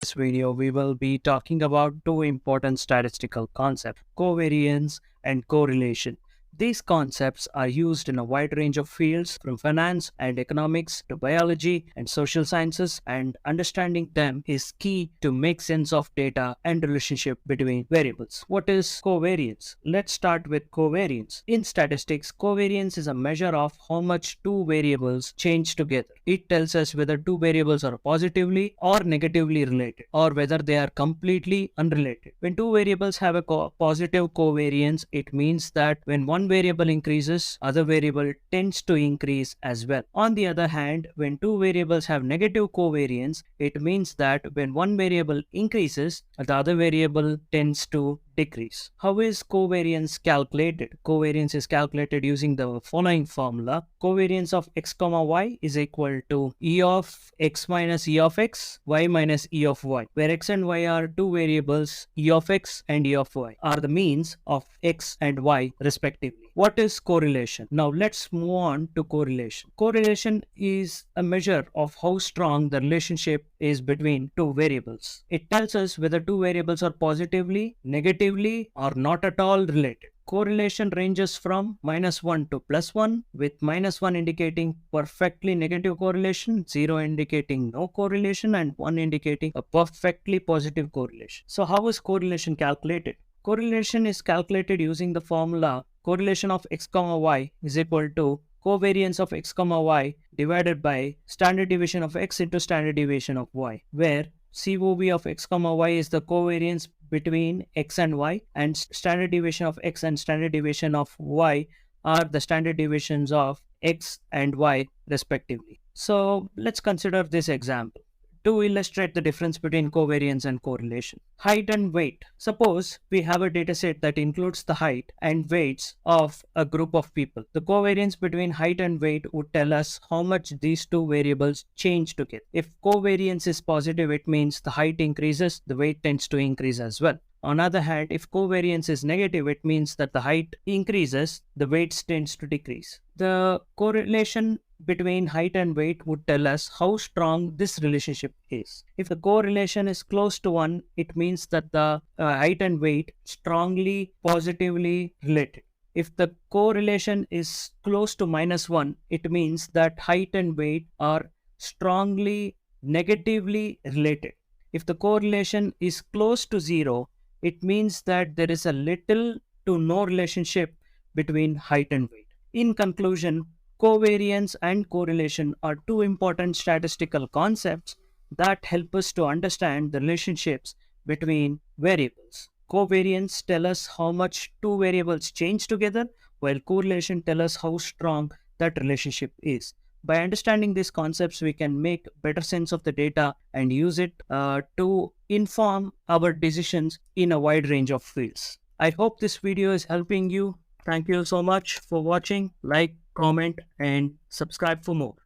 This video, we will be talking about two important statistical concepts, covariance and correlation. These concepts are used in a wide range of fields from finance and economics to biology and social sciences, and understanding them is key to make sense of data and relationship between variables. What is covariance? Let's start with covariance. In statistics, covariance is a measure of how much two variables change together. It tells us whether two variables are positively or negatively related, or whether they are completely unrelated. When two variables have a positive covariance, it means that when one variable increases, other variable tends to increase as well. On the other hand, when two variables have negative covariance, it means that when one variable increases, the other variable tends to decrease. How is covariance calculated? Covariance is calculated using the following formula. Covariance of x comma y is equal to E of x minus E of x, y minus E of y, where x and y are two variables. E of x and E of y are the means of x and y respectively. What is correlation? Now let's move on to correlation. Correlation is a measure of how strong the relationship is between two variables. It tells us whether two variables are positively, negatively, or not at all related. Correlation ranges from -1 to +1, with -1 indicating perfectly negative correlation, 0 indicating no correlation, and 1 indicating a perfectly positive correlation. So how is correlation calculated? Correlation is calculated using the formula correlation of x comma y is equal to covariance of x comma y divided by standard deviation of x into standard deviation of y, where COV of x comma y is the covariance between x and y, and standard deviation of x and standard deviation of y are the standard deviations of x and y respectively. So let's consider this example to illustrate the difference between covariance and correlation. Height and weight. Suppose we have a dataset that includes the height and weights of a group of people. The covariance between height and weight would tell us how much these two variables change together. If covariance is positive, it means the height increases, the weight tends to increase as well. On the other hand, if covariance is negative, it means that the height increases, the weight tends to decrease. The correlation between height and weight would tell us how strong this relationship is. If the correlation is close to 1, it means that the height and weight strongly positively related. If the correlation is close to -1, it means that height and weight are strongly negatively related. If the correlation is close to 0, it means that there is a little to no relationship between height and weight. In conclusion, covariance and correlation are two important statistical concepts that help us to understand the relationships between variables. Covariance tells us how much two variables change together, while correlation tells us how strong that relationship is. By understanding these concepts, we can make better sense of the data and use it to inform our decisions in a wide range of fields. I hope this video is helping you. Thank you so much for watching. Like, comment, and subscribe for more.